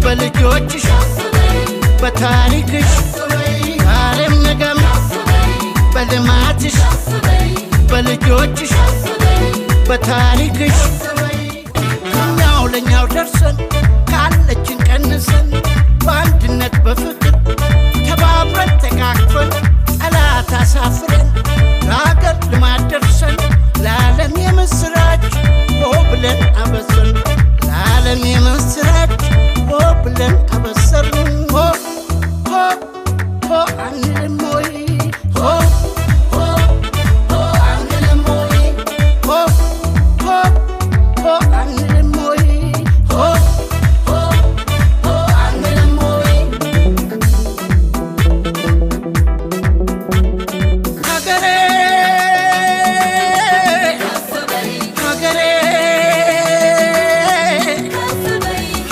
በልጆችሽ በታሪክሽ ዓለም ነገም በልማትሽ በልጆችሽ በታሪክሽ እኛው ለኛው ደርሰን ካለችን ቀንሰን በአንድነት በፍቅር ተባብረን ተቃቅፈን ጠላት አሳፍረን ለሀገር ልማት ደርሰን ለዓለም የምስራች ሆ ብለን አበሰርን ለዓለም የምስራች ሆ ብለን አበሰርን ሆ ሆ ሆ አንልም ወይ ሆ ሆ ሆ አንልም ወይ ሆ ሆ ሆ አንልም ወይ ሆ ሆ ሆ አንልም ወይ ሀገሬ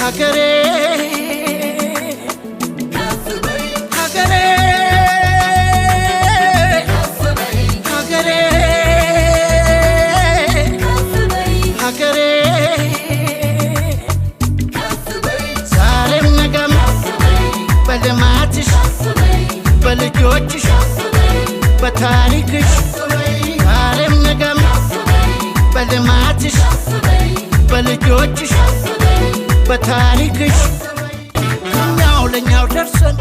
ሀገሬ ዛሬም ነገም በልማትሽ በልጆችሽ በታሪክሽ ዛሬም ነገም በልማትሽ በልጆችሽ በታሪክሽ እኛው ለኛው ደርሰን